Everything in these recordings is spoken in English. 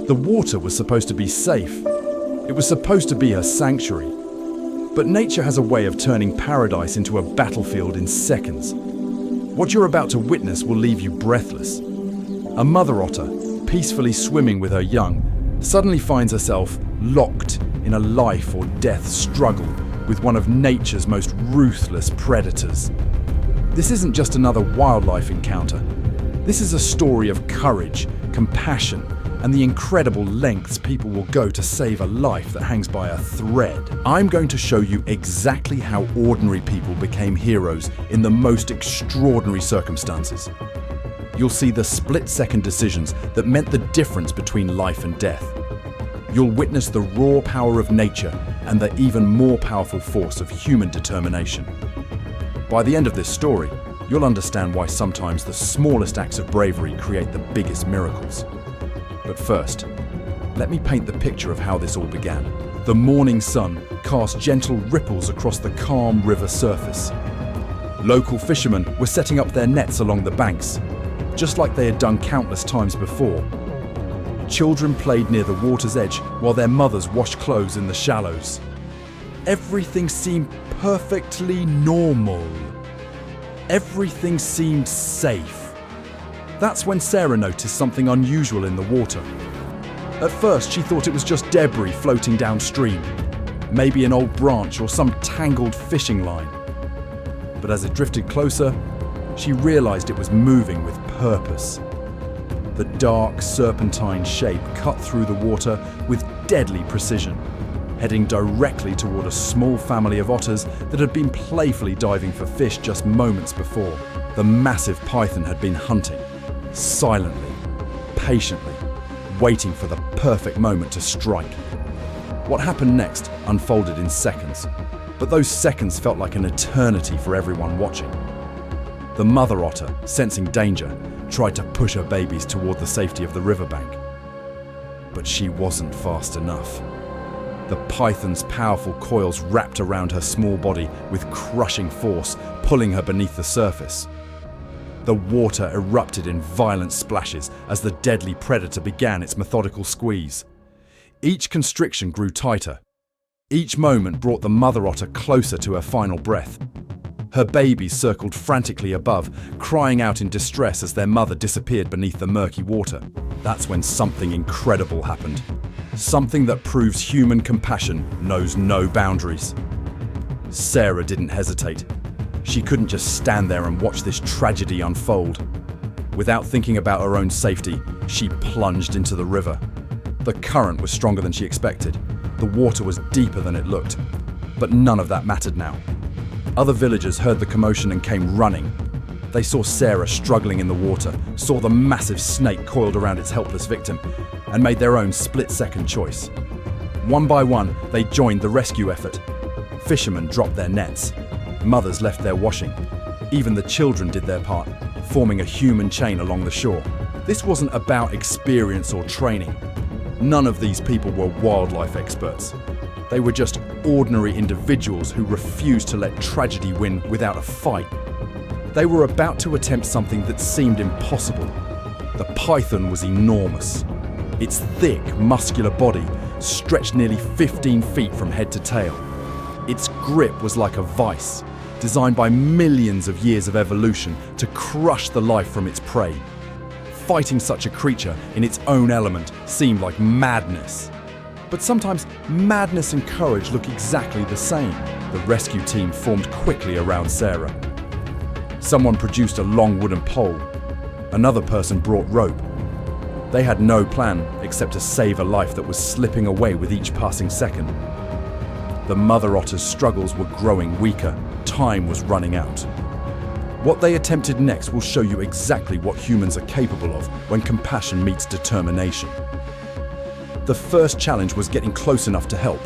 The water was supposed to be safe. It was supposed to be her sanctuary. But nature has a way of turning paradise into a battlefield in seconds. What you're about to witness will leave you breathless. A mother otter, peacefully swimming with her young, suddenly finds herself locked in a life or death struggle with one of nature's most ruthless predators. This isn't just another wildlife encounter. This is a story of courage, compassion, and the incredible lengths people will go to save a life that hangs by a thread. I'm going to show you exactly how ordinary people became heroes in the most extraordinary circumstances. You'll see the split-second decisions that meant the difference between life and death. You'll witness the raw power of nature and the even more powerful force of human determination. By the end of this story, you'll understand why sometimes the smallest acts of bravery create the biggest miracles. But first, let me paint the picture of how this all began. The morning sun cast gentle ripples across the calm river surface. Local fishermen were setting up their nets along the banks, just like they had done countless times before. Children played near the water's edge while their mothers washed clothes in the shallows. Everything seemed perfectly normal. Everything seemed safe. That's when Sarah noticed something unusual in the water. At first, she thought it was just debris floating downstream, maybe an old branch or some tangled fishing line. But as it drifted closer, she realized it was moving with purpose. The dark, serpentine shape cut through the water with deadly precision, heading directly toward a small family of otters that had been playfully diving for fish just moments before. The massive python had been hunting, silently, patiently, waiting for the perfect moment to strike. What happened next unfolded in seconds, but those seconds felt like an eternity for everyone watching. The mother otter, sensing danger, tried to push her babies toward the safety of the riverbank. But she wasn't fast enough. The python's powerful coils wrapped around her small body with crushing force, pulling her beneath the surface. The water erupted in violent splashes as the deadly predator began its methodical squeeze. Each constriction grew tighter. Each moment brought the mother otter closer to her final breath. Her babies circled frantically above, crying out in distress as their mother disappeared beneath the murky water. That's when something incredible happened. Something that proves human compassion knows no boundaries. Sarah didn't hesitate. She couldn't just stand there and watch this tragedy unfold. Without thinking about her own safety, she plunged into the river. The current was stronger than she expected. The water was deeper than it looked. But none of that mattered now. Other villagers heard the commotion and came running. They saw Sarah struggling in the water, saw the massive snake coiled around its helpless victim, and made their own split-second choice. One by one, they joined the rescue effort. Fishermen dropped their nets. Mothers left their washing. Even the children did their part, forming a human chain along the shore. This wasn't about experience or training. None of these people were wildlife experts. They were just ordinary individuals who refused to let tragedy win without a fight. They were about to attempt something that seemed impossible. The python was enormous. Its thick, muscular body stretched nearly 15 feet from head to tail. Its grip was like a vice, designed by millions of years of evolution to crush the life from its prey. Fighting such a creature in its own element seemed like madness. But sometimes madness and courage look exactly the same. The rescue team formed quickly around Sarah. Someone produced a long wooden pole. Another person brought rope. They had no plan except to save a life that was slipping away with each passing second. The mother otter's struggles were growing weaker. Time was running out. What they attempted next will show you exactly what humans are capable of when compassion meets determination. The first challenge was getting close enough to help.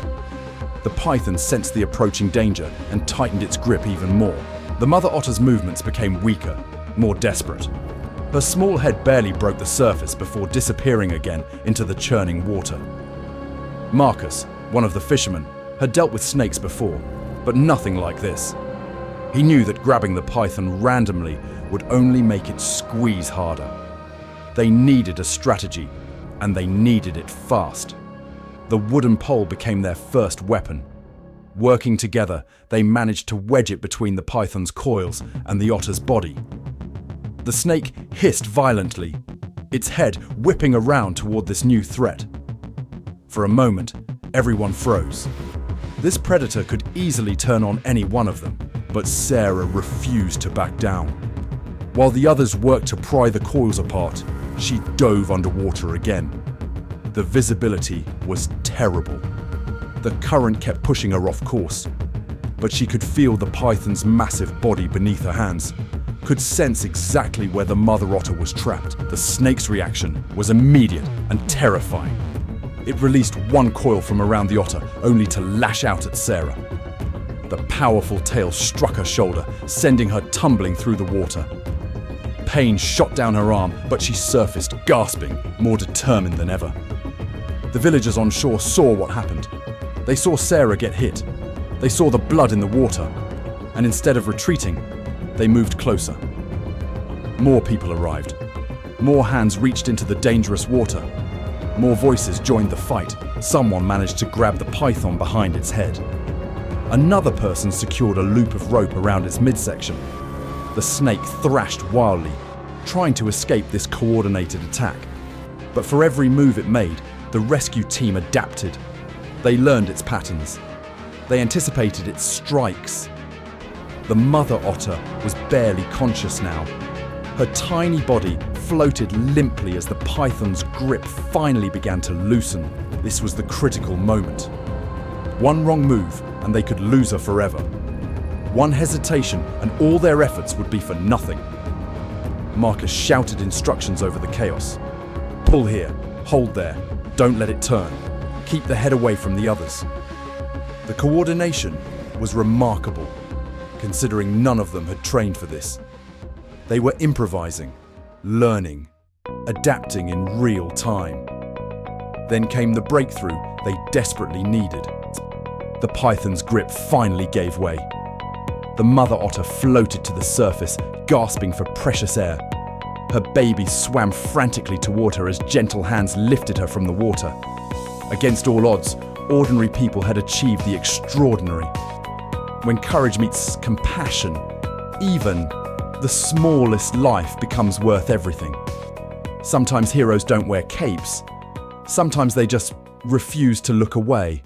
The python sensed the approaching danger and tightened its grip even more. The mother otter's movements became weaker, more desperate. Her small head barely broke the surface before disappearing again into the churning water. Marcus, one of the fishermen, had dealt with snakes before, but nothing like this. He knew that grabbing the python randomly would only make it squeeze harder. They needed a strategy, and they needed it fast. The wooden pole became their first weapon. Working together, they managed to wedge it between the python's coils and the otter's body. The snake hissed violently, its head whipping around toward this new threat. For a moment, everyone froze. This predator could easily turn on any one of them, but Sarah refused to back down. While the others worked to pry the coils apart, she dove underwater again. The visibility was terrible. The current kept pushing her off course, but she could feel the python's massive body beneath her hands, could sense exactly where the mother otter was trapped. The snake's reaction was immediate and terrifying. It released one coil from around the otter, only to lash out at Sarah. The powerful tail struck her shoulder, sending her tumbling through the water. Pain shot down her arm, but she surfaced, gasping, more determined than ever. The villagers on shore saw what happened. They saw Sarah get hit. They saw the blood in the water, and instead of retreating, they moved closer. More people arrived. More hands reached into the dangerous water. More voices joined the fight. Someone managed to grab the python behind its head. Another person secured a loop of rope around its midsection. The snake thrashed wildly, trying to escape this coordinated attack. But for every move it made, the rescue team adapted. They learned its patterns. They anticipated its strikes. The mother otter was barely conscious now. Her tiny body floated limply as the python's grip finally began to loosen. This was the critical moment. One wrong move and they could lose her forever. One hesitation and all their efforts would be for nothing. Marcus shouted instructions over the chaos. Pull here, hold there, don't let it turn. Keep the head away from the others. The coordination was remarkable, considering none of them had trained for this. They were improvising, learning, adapting in real time. Then came the breakthrough they desperately needed. The python's grip finally gave way. The mother otter floated to the surface, gasping for precious air. Her baby swam frantically toward her as gentle hands lifted her from the water. Against all odds, ordinary people had achieved the extraordinary. When courage meets compassion, even the smallest life becomes worth everything. Sometimes heroes don't wear capes. Sometimes they just refuse to look away.